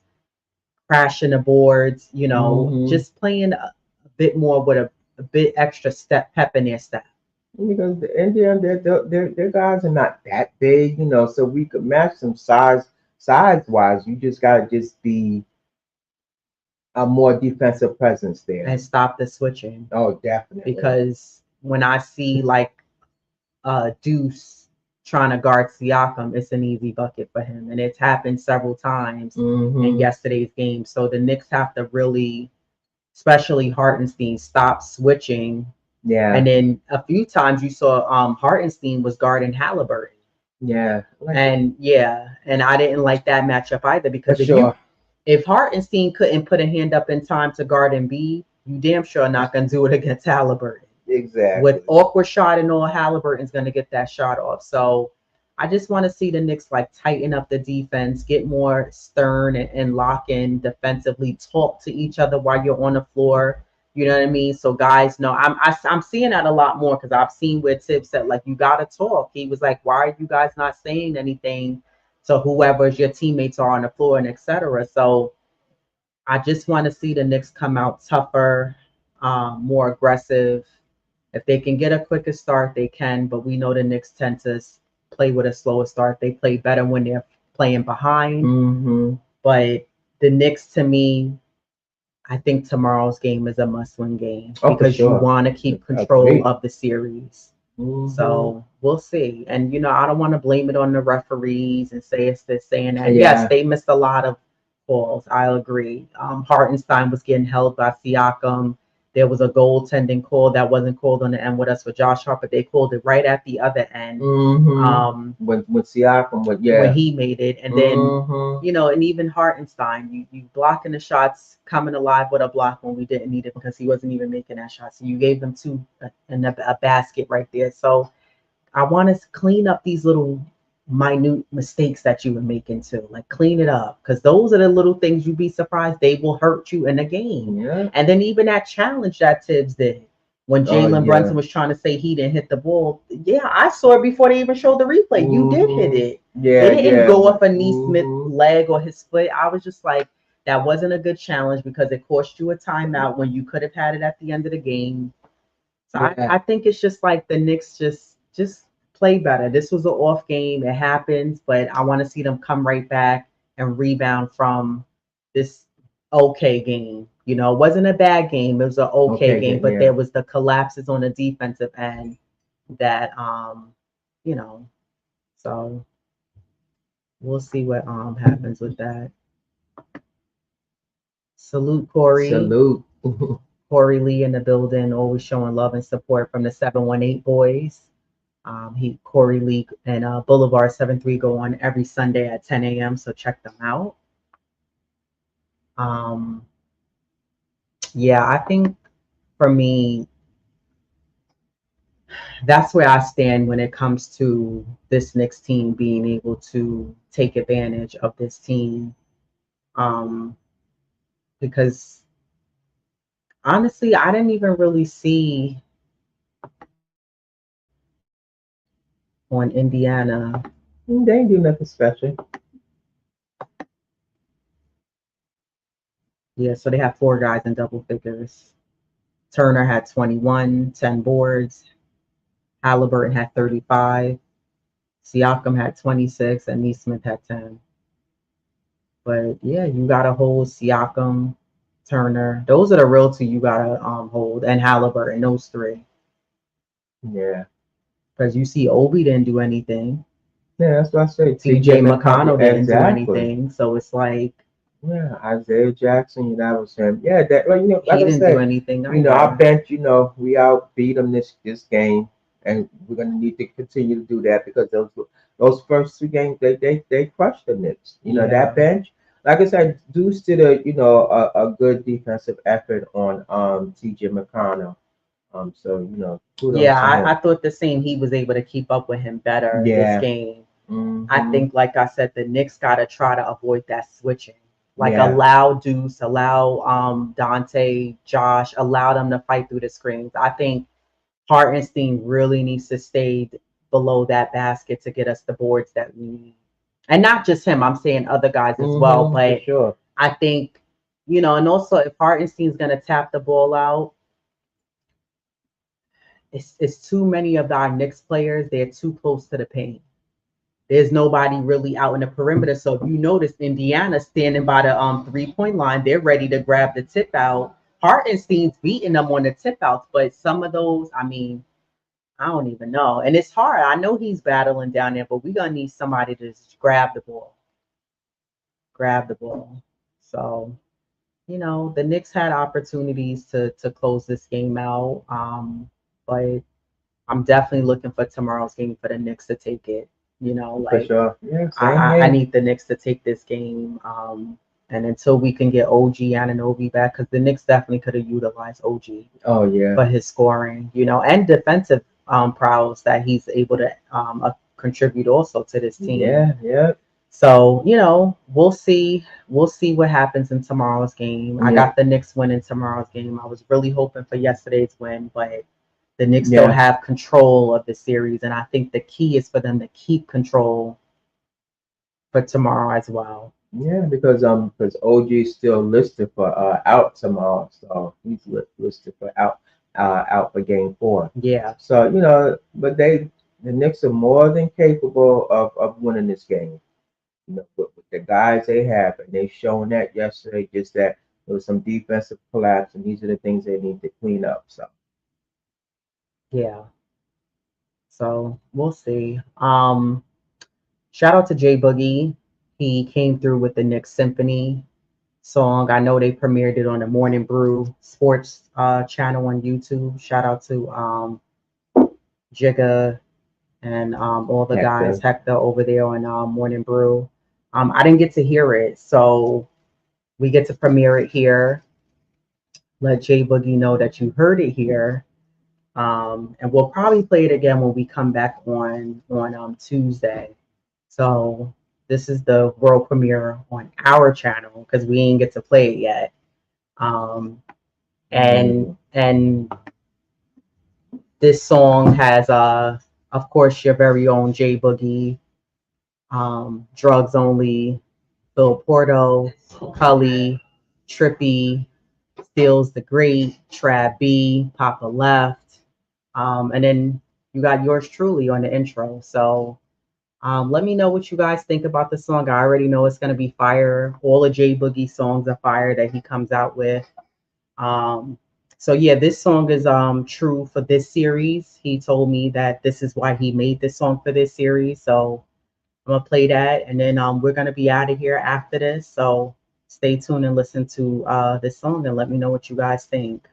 crashing the boards, Mm-hmm. just playing a bit more with a bit extra pep in their step. Because the Indian, their guys are not that big, so we could match them size wise. You just gotta just be a more defensive presence there. And stop the switching. Oh, definitely. Because when I see like Deuce trying to guard Siakam, it's an easy bucket for him. And it's happened several times in Mm-hmm. yesterday's game. So the Knicks have to really, especially Hartenstein, stop switching. Yeah. And then a few times you saw Hartenstein was guarding Halliburton. Yeah. And I didn't like that matchup either For because sure. if Hartenstein couldn't put a hand up in time to guard Embiid, you damn sure not gonna do it against Halliburton. Exactly. With awkward shot and all, Halliburton's gonna get that shot off. So I just want to see the Knicks like tighten up the defense, get more stern and lock in defensively, talk to each other while you're on the floor. You know what I mean? So guys know I'm seeing that a lot more because I've seen where Tibbs said like you gotta talk. He was like, why are you guys not saying anything to whoever's your teammates are on the floor and etc. So I just want to see the Knicks come out tougher, more aggressive. If they can get a quicker start, they can. But we know the Knicks tend to play with a slower start. They play better when they're playing behind. Mm-hmm. But the Knicks, to me, I think tomorrow's game is a must-win game because sure. you want to keep control of the series. Mm-hmm. So we'll see. And I don't want to blame it on the referees and say it's this saying that. Yeah. Yes, they missed a lot of calls. I'll agree. Hartenstein was getting held by Siakam. There was a goaltending call that wasn't called on the end with us for Josh Hart, but they called it right at the other end. Mm-hmm. With Siakam, when he made it, and then and even Hartenstein, you blocking the shots, coming alive with a block when we didn't need it because he wasn't even making that shot. So you gave them two and a basket right there. So I want to clean up these little minute mistakes that you were making too. Like clean it up because those are the little things you'd be surprised they will hurt you in the game. Yeah. And then even that challenge that Tibbs did when Jalen Brunson was trying to say he didn't hit the ball. Yeah, I saw it before they even showed the replay. Mm-hmm. You did hit it. Yeah, it didn't go off a Neesmith leg or his foot. I was just like, that wasn't a good challenge because it cost you a timeout when you could have had it at the end of the game. So Yeah. I think it's just like the Knicks just play better. This was an off game. It happens, but I want to see them come right back and rebound from this okay game. You know, it wasn't a bad game. It was an okay Okay. game, Good. but Yeah. there was the collapses on the defensive end that you know, so we'll see what happens with that. Salute Corey. Salute. Corey Lee in the building, always showing love and support from the 718 boys. He Corey Lee and Boulevard 73 go on every Sunday at 10 a.m. So check them out. Um, yeah, I think for me, that's where I stand when it comes to this Knicks team being able to take advantage of this team. Um, because honestly, I didn't even really see on Indiana. They ain't do nothing special. Yeah, so they have four guys in double figures. Turner had 21, 10 boards. Halliburton had 35. Siakam had 26, and Neesmith had 10. But yeah, you gotta hold Siakam, Turner. Those are the real two you gotta hold, and Halliburton. Those three, Yeah. because you see Obi didn't do anything. Yeah, that's what I say. T.J. McConnell. McConnell didn't do Exactly. anything, so it's like Yeah, Isaiah Jackson, that was him. Yeah, that well, like he I didn't do said, anything our either. bench, we outbeat them this game, and we're gonna need to continue to do that because those first two games they crushed the Knicks. That Yeah, bench, like I said, due to the a good defensive effort on T.J. McConnell. So kudos yeah. to I him. thought the same. He was able to keep up with him better this Yeah. game. I Hmm. think, like I said, the Knicks got to try to avoid that switching. Like Yeah. allow Deuce, allow Dante, Josh, allow them to fight through the screens. I think Hartenstein really needs to stay below that basket to get us the boards that we need. And not just him, I'm saying other guys as well. For But sure. I think, and also if Hartenstein's going to tap the ball out, it's too many of our Knicks players. They're too close to the paint. There's nobody really out in the perimeter. So if you notice, Indiana standing by the 3-point line, they're ready to grab the tip out. Hartenstein's beating them on the tip outs, but some of those, I mean, I don't even know. And it's hard. I know he's battling down there, but we're gonna need somebody to just grab the ball. Grab the ball. So, the Knicks had opportunities to close this game out. But I'm definitely looking for tomorrow's game for the Knicks to take it. For Like sure. Yeah. Same I here. need the Knicks to take this game. And until we can get OG Anunoby back, because the Knicks definitely could have utilized OG Oh yeah. for his scoring, and defensive prowess that he's able to contribute also to this team. Yeah. Yeah. So, we'll see. We'll see what happens in tomorrow's game. I Yeah. got the Knicks winning tomorrow's game. I was really hoping for yesterday's win, but the Knicks still Yeah. have control of the series, and I think the key is for them to keep control for tomorrow as well. Yeah, because OG is still listed for out tomorrow, so he's listed for out for game 4. Yeah, So but the Knicks are more than capable of winning this game. With the guys they have, and they've shown that yesterday. Just that there was some defensive collapse, and these are the things they need to clean up. So yeah. So we'll see. Shout out to Jay Boogie. He came through with the Knicks Symphony song. I know they premiered it on the Morning Brew Sports channel on YouTube. Shout out to Jigga and all the guys, Hector, Hector over there on Morning Brew. I didn't get to hear it, so we get to premiere it here. Let Jay Boogie know that you heard it here. And we'll probably play it again when we come back on Tuesday. So this is the world premiere on our channel because we ain't get to play it yet. And this song has of course your very own Jay Boogie, Drugs Only, Phil Porto, Cully, Trippy, Steals the Great, Trab B, Papa Left. And then you got yours truly on the intro. So let me know what you guys think about the song. I already know it's gonna be fire. All the J Boogie songs are fire that he comes out with. Um, so yeah, this song is true for this series. He told me that this is why he made this song for this series. So I'm gonna play that, and then we're gonna be out of here after this. So stay tuned and listen to this song, and let me know what you guys think.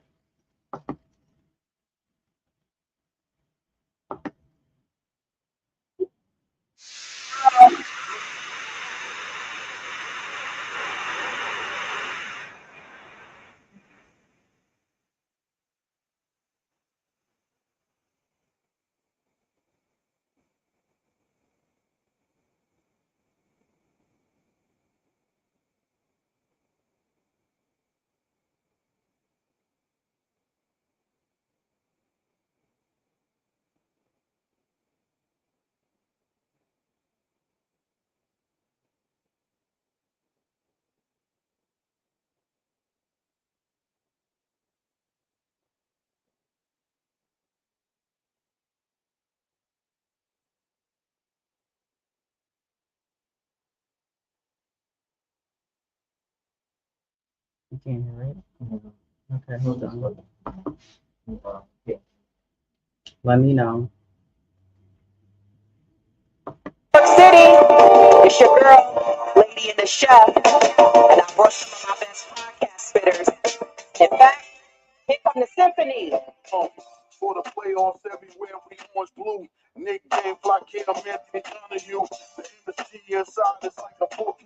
You can't hear it. Okay, hold on. Let me know. York City, it's your girl, Lady in the Chef, and I brought some of my best podcast spitters. In fact, here come the symphony. For the playoffs everywhere, we orange blue. Nick Dave, Fly Kid, I'm Anthony Donahue. The industry inside is like a book.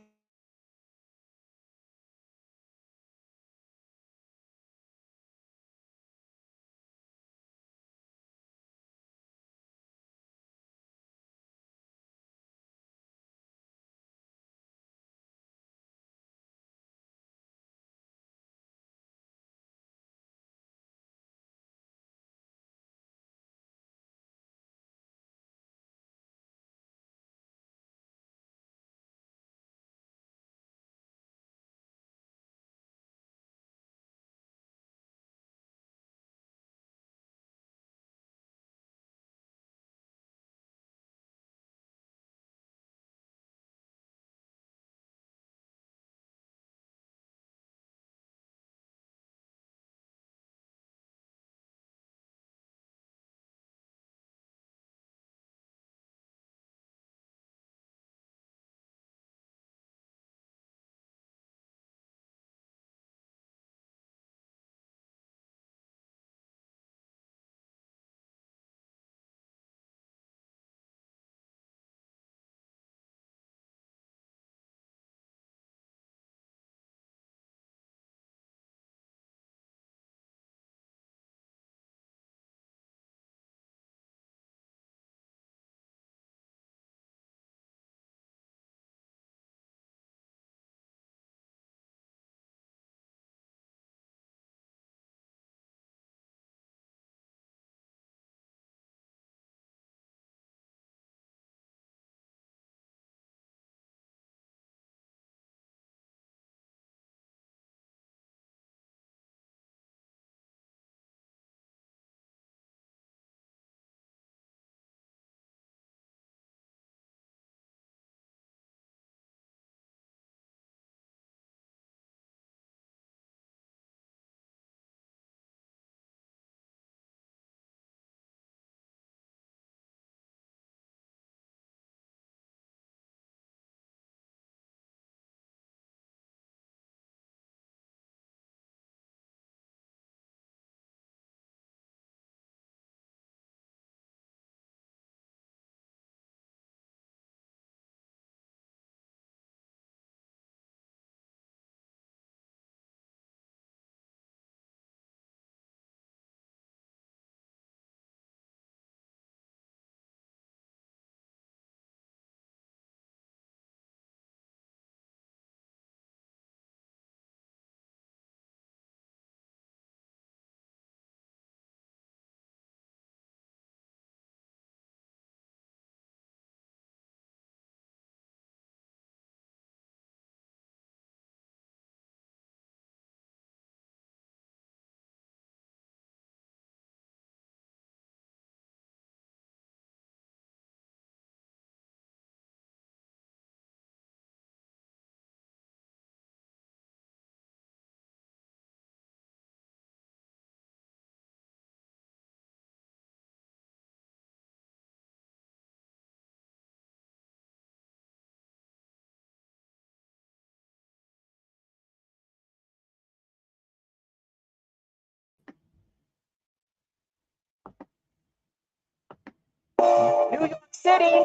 City.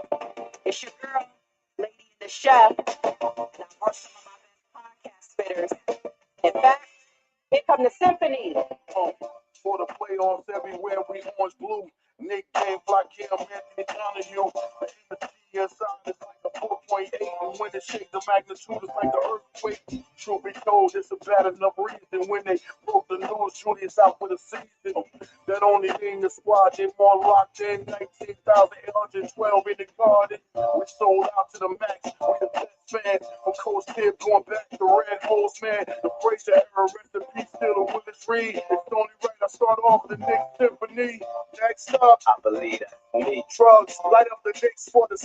It's your girl, Lady the Chef. And I brought some of my best podcast spitters. In fact, here come the symphony. For the playoffs everywhere, we orange blue. Nick Game, Black Cam, Anthony Donahue. The inside is like a 4.8, and when it shakes the magnitude, it's like an earthquake. Truth be told, it's a bad enough reason. When they broke the news, Julius out for the season. That only mean the squad, they more locked in. 19,812 in the garden. We sold out to the max. We the best fans. Of course, Tip going back to Red Holes, man. The Fraser era, rest in peace, still the Willis Reed. It's only right I start off the Knicks Symphony. Next up, I believe that. We need drugs, light up the Knicks for the